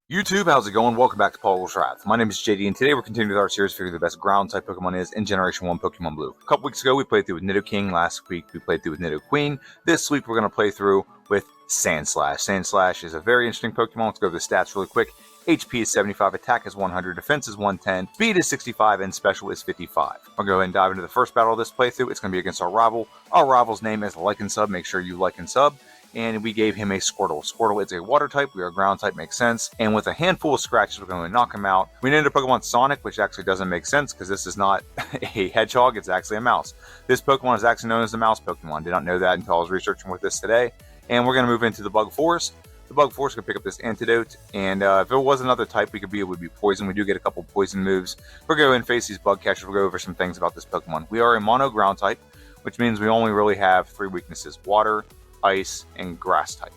YouTube, how's it going? Welcome back to Paul's Wrath. My name is JD, and today we're continuing with our series figuring the best ground-type Pokemon is in Generation 1 Pokemon Blue. A couple weeks ago, we played through with Nidoking. Last week, we played through with Nidoqueen. This week, we're going to play through with Sandslash. Sandslash is a very interesting Pokemon. Let's go over the stats really quick. HP is 75, attack is 100, defense is 110, speed is 65, and special is 55. I'll go ahead and dive into the first battle of this playthrough. It's going to be against our rival. Our rival's name is Like and Sub. Make sure you like and sub. And we gave him a Squirtle. Squirtle is a water type, we are ground type, makes sense. And with a handful of scratches, we're going to knock him out. We named our Pokemon Sonic, which actually doesn't make sense because this is not a hedgehog, it's actually a mouse. This Pokemon is actually known as the Mouse Pokemon. Did not know that until I was researching with this today. And we're going to move into the Bug Forest. The Bug Forest can pick up this Antidote, and if it was another type, it would be Poison. We do get a couple poison moves. We're going to go and face these Bug Catchers. We'll go over some things about this Pokemon. We are a mono ground type, which means we only really have 3 weaknesses: Water, Ice, and Grass type.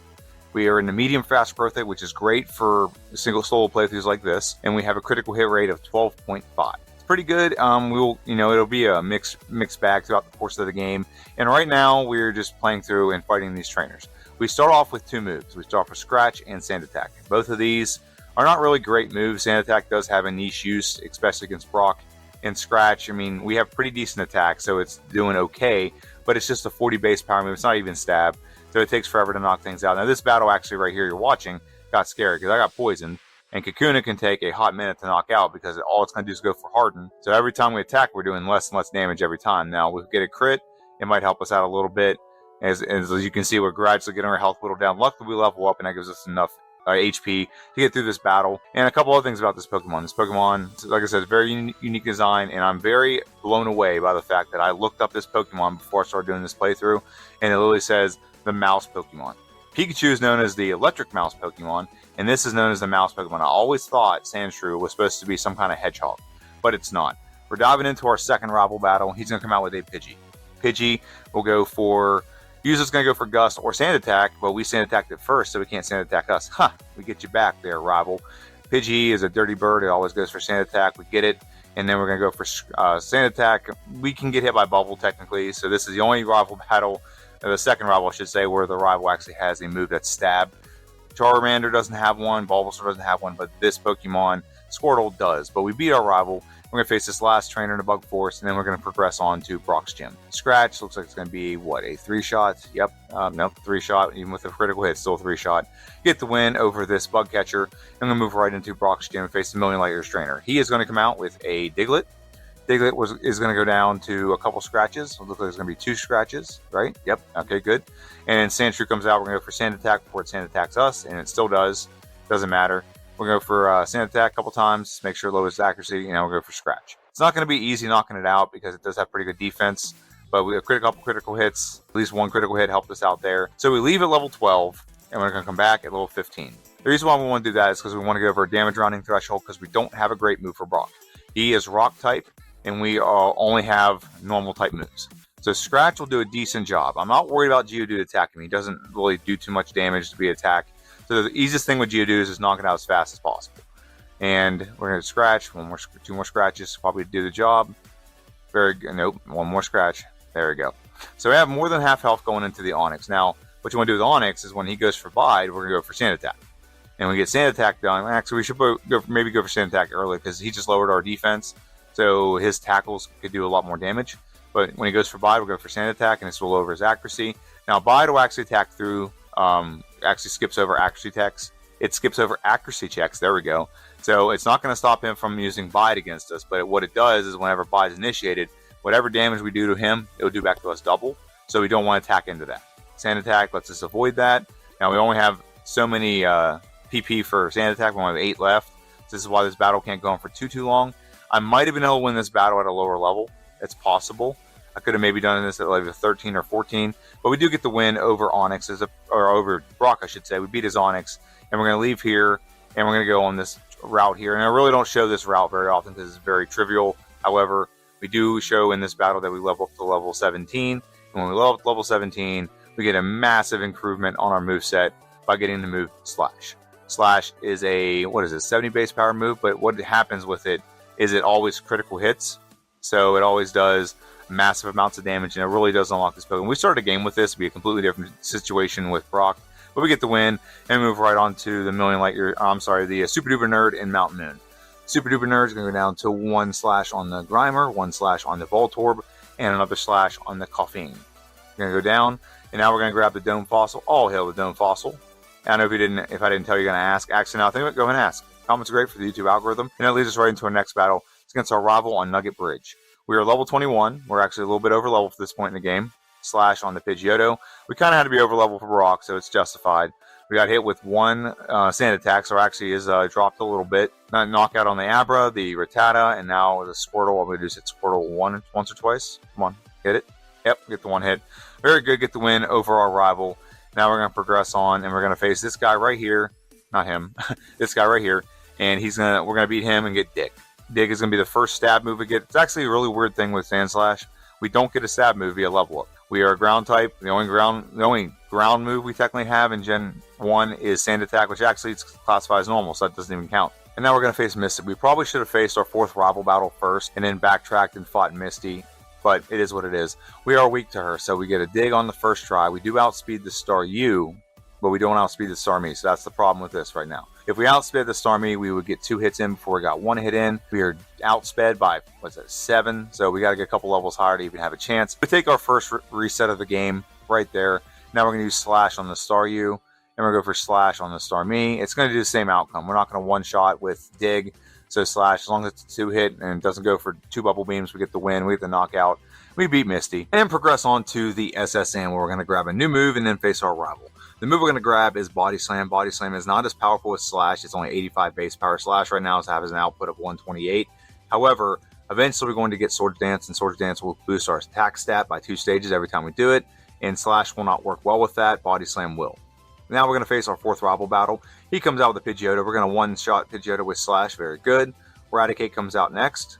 We are in the medium fast growth rate, which is great for single solo playthroughs like this, and we have a critical hit rate of 12.5. It's pretty good. It'll be a mixed bag throughout the course of the game. And right now, we're just playing through and fighting these trainers. We start off with 2 moves. We start off with Scratch and Sand Attack. Both of these are not really great moves. Sand Attack does have a niche use, especially against Brock. And Scratch, we have pretty decent attack, so it's doing okay, but it's just a 40 base power move. It's not even stab, so it takes forever to knock things out. Now, this battle actually right here you're watching got scary because I got poisoned, and Kakuna can take a hot minute to knock out because all it's going to do is go for Harden. So every time we attack, we're doing less and less damage every time. Now, we get a crit, it might help us out a little bit. As you can see, we're gradually getting our health whittled down. Luckily, we level up, and that gives us enough HP to get through this battle. And a couple other things about this Pokemon. This Pokemon, like I said, is very unique design, and I'm very blown away by the fact that I looked up this Pokemon before I started doing this playthrough, and it literally says the Mouse Pokemon. Pikachu is known as the Electric Mouse Pokemon, and this is known as the Mouse Pokemon. I always thought Sandshrew was supposed to be some kind of hedgehog, but it's not. We're diving into our second rival battle. He's going to come out with a Pidgey. Pidgey will go for... Usually it's going to go for Gust or Sand Attack, but we Sand Attacked it first, so we can't Sand Attack us. We get you back there, rival. Pidgey is a dirty bird. It always goes for Sand Attack. We get it. And then we're going to go for Sand Attack. We can get hit by Bubble, technically, so this is the only rival battle, the second rival, I should say, where the rival actually has a move that's Stab. Charmander doesn't have one. Bulbasaur doesn't have one, but this Pokemon, Squirtle, does. But we beat our rival. We're going to face this last trainer in the Bug Forest, and then we're going to progress on to Brock's Gym. Scratch looks like it's going to be, what, a 3-shot? Yep. Nope, 3-shot. Even with a critical hit, still a 3-shot. Get the win over this Bug Catcher. I'm going to move right into Brock's Gym and face the Million Light Years trainer. He is going to come out with a Diglett. Diglett is going to go down to a couple scratches. It looks like there's going to be 2 scratches, right? Yep. Okay, good. And Sandshrew comes out. We're going to go for Sand Attack before it Sand Attacks us, and it still does. Doesn't matter. We're going to go for Sand Attack a couple times, make sure it lowers accuracy, and we'll go for Scratch. It's not going to be easy knocking it out because it does have pretty good defense, but we have a couple critical hits. At least one critical hit helped us out there. So we leave at level 12, and we're going to come back at level 15. The reason why we want to do that is because we want to go over a damage rounding threshold because we don't have a great move for Brock. He is Rock type, and we only have normal type moves. So Scratch will do a decent job. I'm not worried about Geodude attacking me. He doesn't really do too much damage to be attacked. So the easiest thing with Geodude is knock it out as fast as possible. And we're going to Scratch. 2 more scratches probably do the job. Very good. Nope. 1 more scratch. There we go. So we have more than half health going into the Onix. Now, what you want to do with Onix is when he goes for Bide, we're going to go for Sand Attack. And when we get Sand Attack done, actually we should maybe go for Sand Attack early because he just lowered our defense. So his tackles could do a lot more damage. But when he goes for Bide, we'll go for Sand Attack, and this will lower his accuracy. Now, Bide will actually attack through... actually skips over accuracy checks. It skips over accuracy checks. There we go. So it's not going to stop him from using Bide against us. But what it does is whenever Bide is initiated, whatever damage we do to him, it will do back to us double. So we don't want to attack into that. Sand Attack lets us avoid that. Now we only have so many PP for Sand Attack. We only have 8 left. So this is why this battle can't go on for too long. I might have been able to win this battle at a lower level. It's possible. I could have maybe done this at level 13 or 14, but we do get the win over Onix, or over Brock, I should say. We beat his Onix, and we're going to leave here, and we're going to go on this route here. And I really don't show this route very often because it's very trivial. However, we do show in this battle that we level up to level 17. And when we level up to level 17, we get a massive improvement on our moveset by getting the move Slash. Slash is a, 70 base power move, but what happens with it is it always critical hits. So it always does massive amounts of damage, and it really does unlock this Pokemon. We started a game with this. It'd be a completely different situation with Brock, but we get the win and move right on to the the Super Duper Nerd and Mountain Moon. Super Duper Nerd is going to go down to 1 slash on the Grimer, 1 slash on the Voltorb, and another slash on the Koffing. We're going to go down, and now we're going to grab the Dome Fossil. All hail the Dome Fossil. I know if I didn't tell you, you're going to ask. Actually, now think about it, go ahead and ask. Comments are great for the YouTube algorithm, and that leads us right into our next battle. It's against our rival on Nugget Bridge. We are level 21. We're actually a little bit over level for this point in the game. Slash on the Pidgeotto. We kind of had to be over level for Brock, so it's justified. We got hit with 1 sand attack, so actually is dropped a little bit. Knockout on the Abra, the Rattata, and now the Squirtle. I'm going to do Squirtle once or twice. Come on, hit it. Yep, get the 1 hit. Very good, get the win over our rival. Now we're going to progress on, and we're going to face this guy right here. Not him. This guy right here. And we're going to beat him and get Dig. Dig is going to be the first stab move we get. It's actually a really weird thing with Sandslash. We don't get a stab move via level up. We are a ground type. The only ground move we technically have in Gen 1 is Sand Attack, which actually it's classified as normal, so that doesn't even count. And now we're going to face Misty. We probably should have faced our 4th rival battle first and then backtracked and fought Misty, but it is what it is. We are weak to her, so we get a Dig on the first try. We do outspeed the Staryu, but we don't outspeed the Starmie, so that's the problem with this right now. If we outsped the Starmie, we would get 2 hits in before we got 1 hit in. We are outsped by, 7, so we got to get a couple levels higher to even have a chance. We take our first reset of the game right there. Now we're going to use Slash on the Staryu, and we're going to go for Slash on the Starmie. It's going to do the same outcome. We're not going to one-shot with Dig, so Slash, as long as it's a 2-hit and it doesn't go for 2 bubble beams, we get the win, we get the knockout. We beat Misty, and progress on to the SSN, where we're going to grab a new move and then face our rival. The move we're going to grab is Body Slam. Body Slam is not as powerful as Slash. It's only 85 base power. Slash right now has an output of 128. However, eventually we're going to get Swords Dance, and Swords Dance will boost our attack stat by 2 stages every time we do it, and Slash will not work well with that. Body Slam will. Now we're going to face our 4th rival battle. He comes out with a Pidgeotto. We're going to one-shot Pidgeotto with Slash. Very good. Raticate comes out next,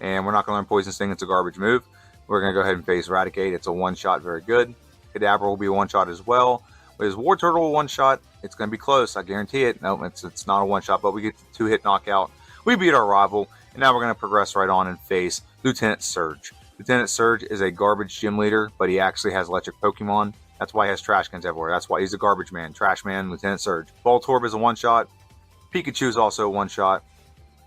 and we're not going to learn Poison Sting. It's a garbage move. We're going to go ahead and face Raticate. It's a one-shot. Very good. Kadabra will be a one-shot as well. With his War Turtle one-shot, it's going to be close. I guarantee it. No, it's not a one-shot, but we get the 2-hit knockout. We beat our rival, and now we're going to progress right on and face Lieutenant Surge. Lieutenant Surge is a garbage gym leader, but he actually has electric Pokemon. That's why he has trash cans everywhere. That's why he's a garbage man. Trash man, Lieutenant Surge. Voltorb is a one-shot. Pikachu is also a one-shot.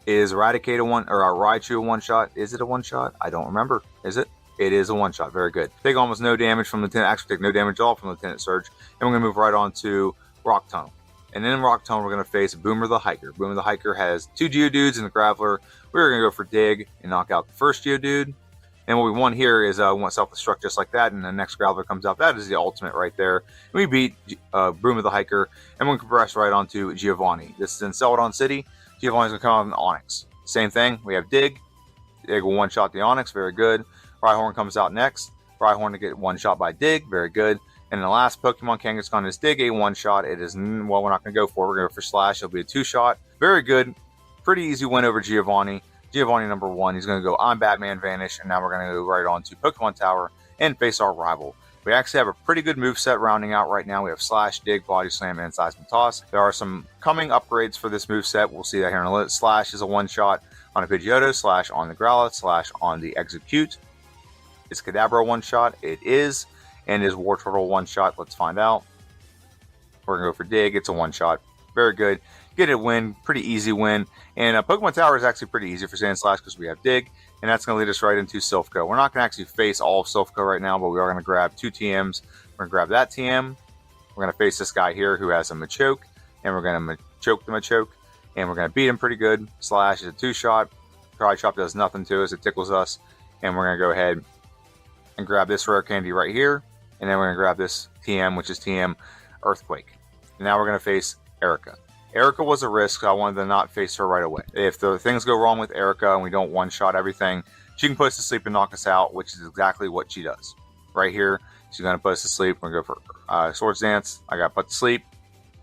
Is Eradicate Raichu a one-shot? Is it a one-shot? I don't remember. Is it? It is a one-shot. Very good. Take almost no damage from Lieutenant. Actually, take no damage at all from Lieutenant Surge. And we're going to move right on to Rock Tunnel. And then in Rock Tunnel, we're going to face Boomer the Hiker. Boomer the Hiker has 2 Geodudes and a Graveler. We're going to go for Dig and knock out the first Geodude. And what we want here is we want Self-Destruct just like that. And the next Graveler comes out. That is the ultimate right there. And we beat Boomer the Hiker. And we can progress right on to Giovanni. This is in Celadon City. Giovanni's going to come out in Onix. Same thing. We have Dig. Dig will one-shot the Onix. Very good. Rhyhorn comes out next. Rhyhorn to get one shot by Dig. Very good. And the last Pokemon Kangaskhan is Dig, a one-shot. It is, well, we're not going to go for it. We're going to go for Slash. It'll be a 2-shot. Very good. Pretty easy win over Giovanni. Giovanni number 1. He's going to go on Batman Vanish. And now we're going to go right on to Pokemon Tower and face our rival. We actually have a pretty good moveset rounding out right now. We have Slash, Dig, Body Slam, and Seismic Toss. There are some coming upgrades for this moveset. We'll see that here in a little. Slash is a one-shot on a Pidgeotto. Slash on the Growlithe. Slash on the Execute. Is Kadabra one-shot? It is. And is War Turtle one-shot? Let's find out. We're going to go for Dig. It's a one-shot. Very good. Get a win. Pretty easy win. And Pokemon Tower is actually pretty easy for Sandslash because we have Dig. And that's going to lead us right into Silphco. We're not going to actually face all of Silphco right now, but we are going to grab 2 TMs. We're going to grab that TM. We're going to face this guy here who has a Machoke. And we're going to choke the Machoke. And we're going to beat him pretty good. Slash is a 2-shot. Karate Chop does nothing to us. It tickles us. And we're going to go ahead and grab this rare candy right here. And then we're going to grab this TM, which is TM Earthquake. And now we're going to face Erica. Erica was a risk, so I wanted to not face her right away. If the things go wrong with Erica and we don't one-shot everything, she can put us to sleep and knock us out, which is exactly what she does. Right here, she's going to put us to sleep. We're going to go for Swords Dance. I got put to sleep.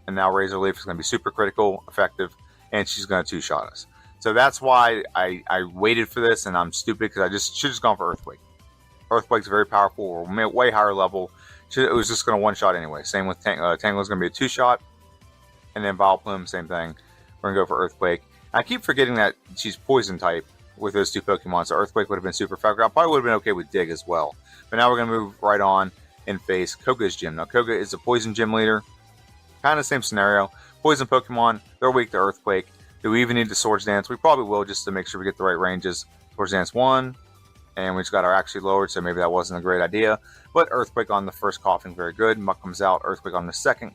And now Razor Leaf is going to be super critical, effective, and she's going to 2-shot us. So that's why I waited for this, and I'm stupid because I should have just gone for Earthquake. Earthquake's very powerful. We're way higher level. It was just going to one-shot anyway. Same with Tangle is going to be a 2-shot. And then Vileplume, same thing. We're going to go for Earthquake. I keep forgetting that she's Poison type with those 2 Pokemon. So Earthquake would have been super effective. I probably would have been okay with Dig as well. But now we're going to move right on and face Koga's gym. Now Koga is a Poison gym leader. Kind of the same scenario. Poison Pokemon, they're weak to Earthquake. Do we even need to Swords Dance? We probably will, just to make sure we get the right ranges. Swords Dance 1, and we just got our actually lowered, so maybe that wasn't a great idea. But Earthquake on the first Coughing, very good. Muck comes out, Earthquake on the second,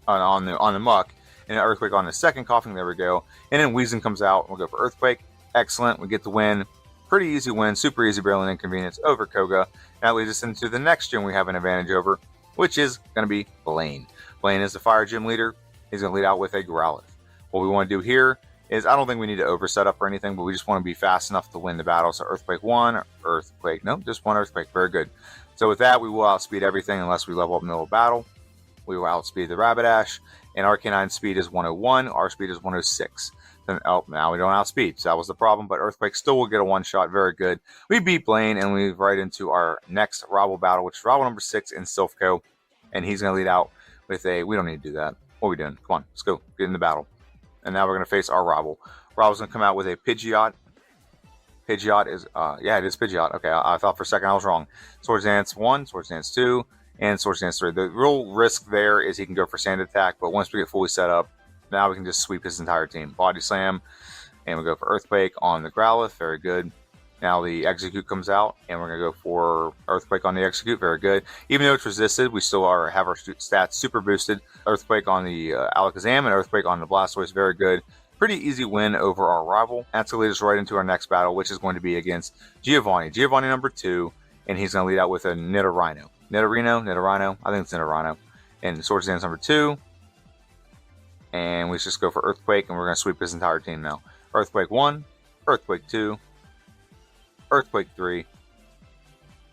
on the Muck, and Earthquake on the second Coughing, there we go. And then Weezing comes out, we'll go for Earthquake. Excellent, we get the win. Pretty easy win, super easy, barely an inconvenience over Koga. That leads us into the next gym we have an advantage over, which is going to be Blaine. Blaine is the fire gym leader. He's going to lead out with a Growlithe. What we want to do here is, I don't think we need to over set up or anything, but we just want to be fast enough to win the battle. So Earthquake 1, Earthquake, nope, just one Earthquake, very good. So with that, we will outspeed everything unless we level up in the middle of battle. We will outspeed the Rapidash, and our K9 speed is 101, our speed is 106. Then, oh, now we don't outspeed, so that was the problem, but Earthquake still will get a one-shot, very good. We beat Blaine, and we move right into our next rival battle, which is rival number 6 in Silphco, and he's going to lead out with a, we don't need to do that. What are we doing? Come on, let's go, get in the battle. And now we're going to face our rival. Rival's going to come out with a Pidgeot. Pidgeot is, yeah, it is Pidgeot. Okay, I thought for a second I was wrong. Swords Dance 1, Swords Dance 2, and Swords Dance 3. The real risk there is he can go for Sand Attack, but once we get fully set up, now we can just sweep his entire team. Body Slam, and we go for Earthquake on the Growlithe, very good. Now the Execute comes out, and we're going to go for Earthquake on the Execute, very good. Even though it's resisted, we still have our stats super boosted. Earthquake on the Alakazam and Earthquake on the Blastoise, very good. Pretty easy win over our rival. That's going to lead us right into our next battle, which is going to be against Giovanni. Giovanni number 2, and he's going to lead out with a Nidorino. Nidorino, I think it's Nidorino. And Swords Dance number 2. And we just go for Earthquake, and we're going to sweep his entire team now. Earthquake 1, Earthquake 2, Earthquake 3,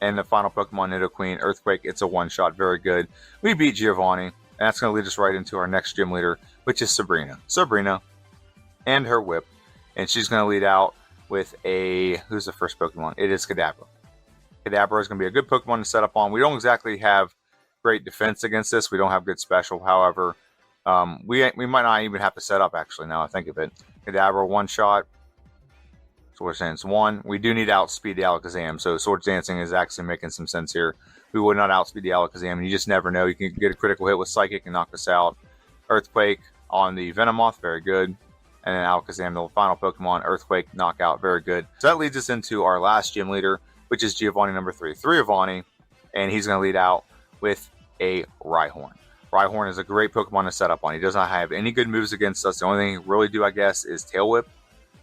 and the final Pokemon, Nidoqueen, Earthquake. It's a one-shot, very good. We beat Giovanni, and that's going to lead us right into our next gym leader, which is Sabrina. Sabrina and her whip, and she's going to lead out with a, who's the first Pokemon? It is Kadabra. Kadabra is going to be a good Pokemon to set up on. We don't exactly have great defense against this. We don't have good special, however. We might not even have to set up, actually, now I think of it. Kadabra, one-shot. Swords Dance 1. We do need to outspeed the Alakazam, so Swords Dancing is actually making some sense here. We would not outspeed the Alakazam, and you just never know. You can get a critical hit with Psychic and knock us out. Earthquake on the Venomoth, very good. And then Alakazam, the final Pokemon, Earthquake, knockout, very good. So that leads us into our last gym leader, which is Giovanni number 3. 3 Giovanni, and he's going to lead out with a Rhyhorn. Rhyhorn is a great Pokemon to set up on. He does not have any good moves against us. The only thing he really do, I guess, is Tail Whip.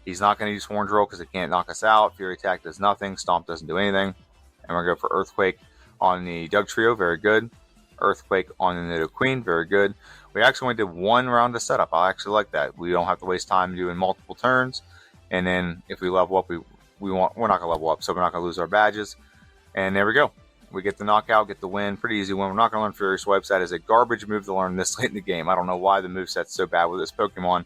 He's not going to use Horn Drill because it can't knock us out. Fury Attack does nothing. Stomp doesn't do anything. And we're going to go for Earthquake on the Dugtrio. Very good. Earthquake on the Nidoqueen. Very good. We actually only did one round of setup. I actually like that. We don't have to waste time doing multiple turns. And then if we level up, we're not going to level up, so we're not going to lose our badges. And there we go. We get the knockout, get the win. Pretty easy win. We're not going to learn Fury Swipes. That is a garbage move to learn this late in the game. I don't know why the moveset's so bad with this Pokemon,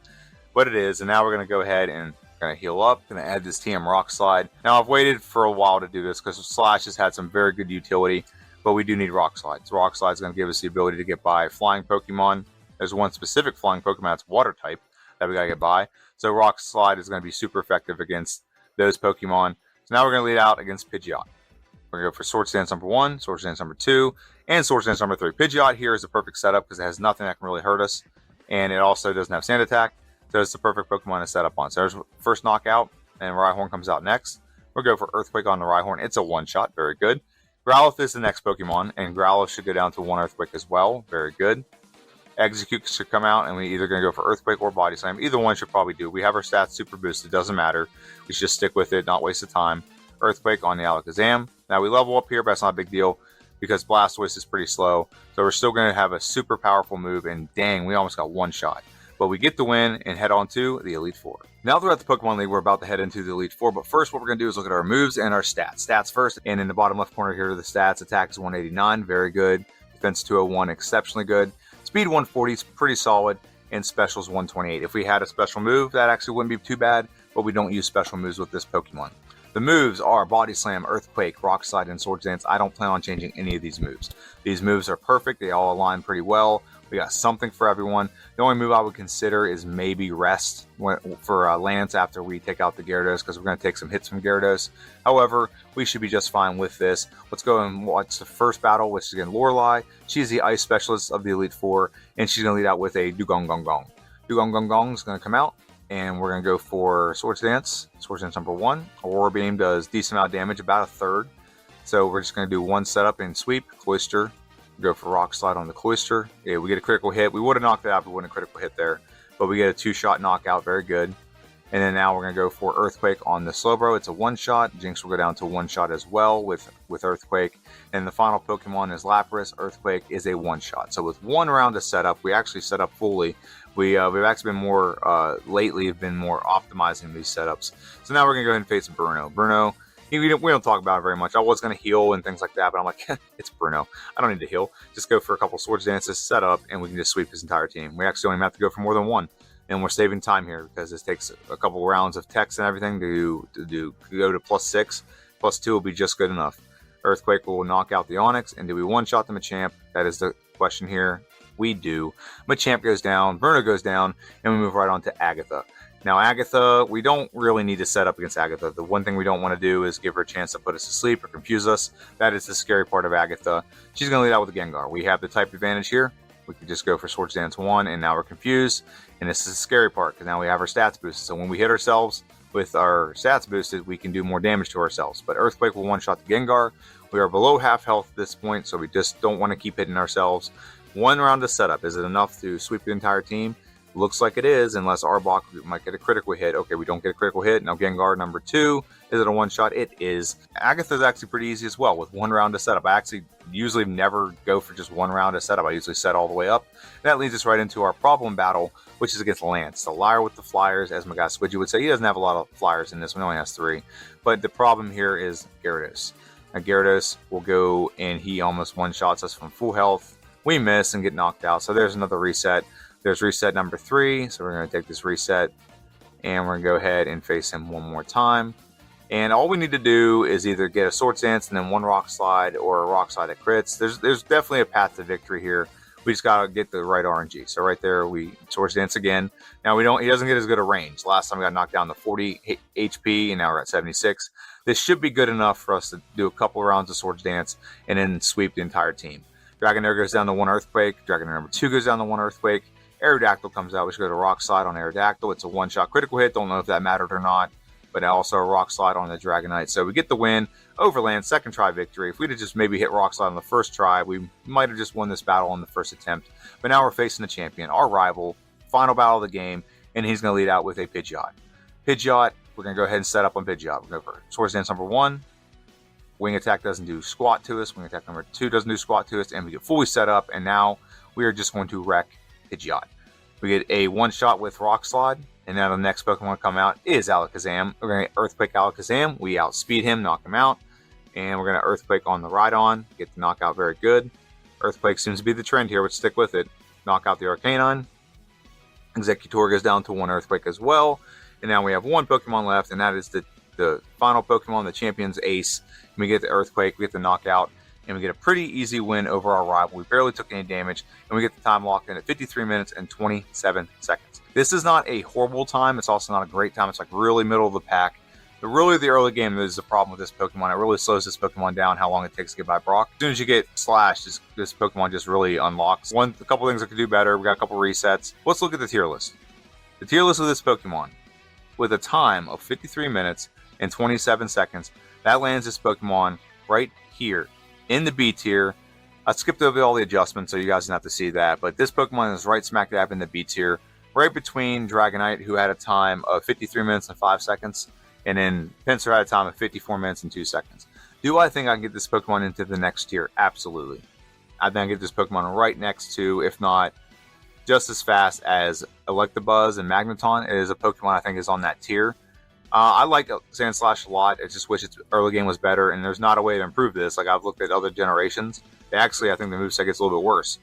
but it is. And now we're going to go ahead and going to heal up. Going to add this TM Rock Slide. Now, I've waited for a while to do this because Slash has had some very good utility, but we do need Rock Slides. Rock Slide is going to give us the ability to get by flying Pokemon. There's one specific flying Pokemon that's Water type that we got to get by. So Rock Slide is going to be super effective against those Pokemon. So now we're going to lead out against Pidgeot. We're going to go for Swords Dance number 1, Swords Dance number 2, and Swords Dance number 3. Pidgeot here is the perfect setup because it has nothing that can really hurt us, and it also doesn't have Sand Attack, so it's the perfect Pokemon to set up on. So there's first knockout, and Rhyhorn comes out next. We'll go for Earthquake on the Rhyhorn. It's a one-shot, very good. Growlithe is the next Pokemon, and Growlithe should go down to 1 Earthquake as well, very good. Execute should come out, and we're either going to go for Earthquake or Body Slam. Either one should probably do. We have our stats super boosted, doesn't matter. We should just stick with it, not waste the time. Earthquake on the Alakazam. Now we level up here, but that's not a big deal because Blastoise is pretty slow. So we're still going to have a super powerful move, and dang, we almost got one shot. But we get the win and head on to the Elite Four. Now throughout the Pokemon League, we're about to head into the Elite Four, but first what we're going to do is look at our moves and our stats. Stats first, and in the bottom left corner here are the stats. Attack is 189, very good. Defense 201, exceptionally good. Speed 140 is pretty solid, and Special is 128. If we had a special move, that actually wouldn't be too bad, but we don't use special moves with this Pokemon. The moves are Body Slam, Earthquake, Rock Slide, and Swords Dance. I don't plan on changing any of these moves. These moves are perfect. They all align pretty well We got something for everyone. The only move I would consider is maybe rest for Lance after we take out the Gyarados, because we're going to take some hits from Gyarados. However, we should be just fine with this. Let's go and watch the first battle, which is again Lorelei. She's the ice specialist of the Elite Four, and she's going to lead out with a Dugong Gong Gong. Dugong Gong Gong is going to come out, and we're going to go for Swords Dance. Swords Dance number 1. Aurora Beam does decent amount of damage, about a third. So we're just going to do one setup and sweep. Cloister. Go for Rock Slide on the Cloister. Yeah, we get a critical hit. We would have knocked it out if we wouldn't have critical hit there. But we get a 2-shot knockout. Very good. And then now we're going to go for Earthquake on the Slowbro. It's a 1-shot. Jinx will go down to 1-shot as well with Earthquake. And the final Pokemon is Lapras. Earthquake is a 1-shot. So with 1 round of setup, we actually set up fully. We've actually been more, lately have been more optimizing these setups. So now we're going to go ahead and face Bruno. Bruno, we don't talk about it very much. I was going to heal and things like that, but I'm like, it's Bruno. I don't need to heal. Just go for a couple Swords Dances, set up, and we can just sweep his entire team. We actually only have to go for more than 1. And we're saving time here because this takes a couple rounds of text and everything to go to +6. +2 will be just good enough. Earthquake will knock out the Onix. And do we 1-shot the Machamp? That is the question here. We do. Machamp goes down, Bruno goes down, and we move right on to Agatha. Now, Agatha, we don't really need to set up against Agatha. The one thing we don't want to do is give her a chance to put us to sleep or confuse us. That is the scary part of Agatha. She's going to lead out with a Gengar. We have the type advantage here. We could just go for Swords Dance 1, and now we're confused. And this is the scary part, because now we have our stats boosted. So when we hit ourselves with our stats boosted, we can do more damage to ourselves. But Earthquake will 1-shot the Gengar. We are below half health at this point, so we just don't want to keep hitting ourselves. 1 round of setup. Is it enough to sweep the entire team? Looks like it is, unless Arbok might get a critical hit. Okay, we don't get a critical hit. Now Gengar number 2. Is it a 1-shot? It is. Agatha's actually pretty easy as well with 1 round of setup. I actually usually never go for just 1 round of setup. I usually set all the way up. And that leads us right into our problem battle, which is against Lance. The liar with the flyers, as my guy Squidgy would say. He doesn't have a lot of flyers in this one. He only has 3. But the problem here is Gyarados. Now Gyarados will go, and he almost 1-shots us from full health. We miss and get knocked out. So there's another reset. There's reset number 3, so we're going to take this reset, and we're going to go ahead and face him one more time. And all we need to do is either get a Swords Dance and then 1 Rock Slide, or a Rock Slide that crits. There's definitely a path to victory here. We just got to get the right RNG. So right there, we Swords Dance again. Now he doesn't get as good a range. Last time we got knocked down to 40 HP, and now we're at 76. This should be good enough for us to do a couple rounds of Swords Dance and then sweep the entire team. Dragonair goes down to 1 Earthquake. Dragonair number 2 goes down to 1 Earthquake. Aerodactyl comes out. We should go to Rock Slide on Aerodactyl. It's a 1-shot critical hit. Don't know if that mattered or not, but also a Rock Slide on the Dragonite. So we get the win over Lance, 2nd try victory. If we'd have just maybe hit Rock Slide on the 1st try, we might have just won this battle on the 1st attempt. But now we're facing the champion, our rival, final battle of the game, and he's going to lead out with a Pidgeot. Pidgeot, we're going to go ahead and set up on Pidgeot. We're going to go for Swords Dance number 1. Wing Attack doesn't do squat to us. Wing Attack number 2 doesn't do squat to us, and we get fully set up, and now we are just going to wreck Pidgeot. We get a 1-shot with Rock Slide, and now the next Pokemon to come out is Alakazam. We're going to Earthquake Alakazam. We outspeed him, knock him out, and we're going to Earthquake on the Rhydon, get the knockout very good. Earthquake seems to be the trend here, but stick with it. Knock out the Arcanine. Executor goes down to 1 Earthquake as well, and now we have 1 Pokemon left, and that is the final Pokemon, the champion's ace. And we get the Earthquake, we get the knockout, and we get a pretty easy win over our rival. We barely took any damage, and we get the time locked in at 53 minutes and 27 seconds. This is not a horrible time. It's also not a great time. It's like really middle of the pack. But really, the early game is the problem with this Pokemon. It really slows this Pokemon down, how long it takes to get by Brock. As soon as you get Slash, this Pokemon just really unlocks. A couple things that could do better. We got a couple resets. Let's look at the tier list. The tier list of this Pokemon, with a time of 53 minutes and 27 seconds, that lands this Pokemon right here in the B tier. I skipped over all the adjustments, so you guys don't have to see that. But this Pokemon is right smack dab in the B tier, right between Dragonite, who had a time of 53 minutes and 5 seconds, and then Pinsir had a time of 54 minutes and 2 seconds. Do I think I can get this Pokemon into the next tier? Absolutely. I think I can get this Pokemon right next to, if not just as fast as Electabuzz and Magneton. It is a Pokemon I think is on that tier. I like Sandslash a lot. I just wish its early game was better, and there's not a way to improve this. Like, I've looked at other generations. I think the moveset gets a little bit worse.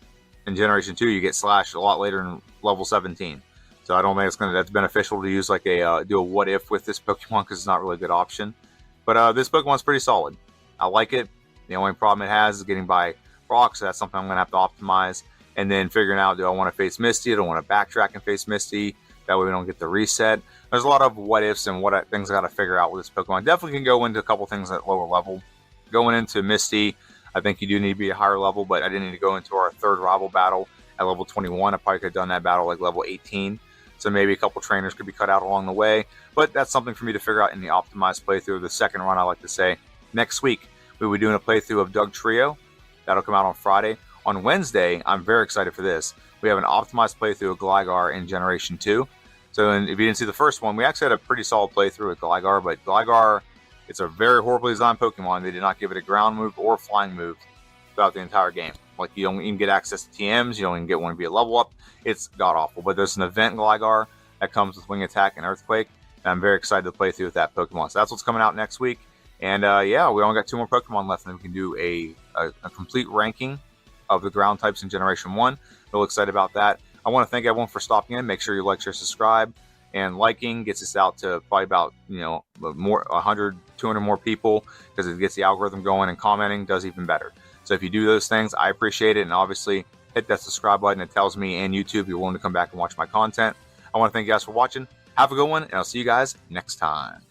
In Generation 2, you get Slash a lot later in level 17. So I don't think that's beneficial to use like do a what if with this Pokemon, because it's not really a good option. But this Pokemon's pretty solid. I like it. The only problem it has is getting by Brock, so that's something I'm going to have to optimize. and then figuring out, do I want to face Misty? Do I want to backtrack and face Misty? That way we don't get the reset. There's a lot of what ifs and what things I got to figure out with this Pokemon. Definitely can go into a couple things at lower level. Going into Misty, I think you do need to be a higher level, but I didn't need to go into our third rival battle at level 21. I probably could have done that battle like level 18. So maybe a couple trainers could be cut out along the way. But that's something for me to figure out in the optimized playthrough. The second run, I like to say, next week, we'll be doing a playthrough of Doug Trio. That'll come out on Friday. On Wednesday, I'm very excited for this. We have an optimized playthrough of Gligar in Generation 2. So if you didn't see the first one, we actually had a pretty solid playthrough with Gligar. But Gligar, it's a very horribly designed Pokemon. They did not give it a ground move or flying move throughout the entire game. Like, you don't even get access to TMs. You don't even get one to be a level up. It's god-awful. But there's an event Gligar that comes with Wing Attack and Earthquake. And I'm very excited to play through with that Pokemon. So that's what's coming out next week. And yeah, we only got 2 more Pokemon left. And then we can do a complete ranking of the ground types in Generation 1. Real excited about that. I want to thank everyone for stopping in. Make sure you like, share, subscribe. And liking gets us out to probably about, 100, 200 more people, because it gets the algorithm going, and commenting does even better. So if you do those things, I appreciate it. And obviously, hit that subscribe button. It tells me and YouTube you're willing to come back and watch my content. I want to thank you guys for watching. Have a good one, and I'll see you guys next time.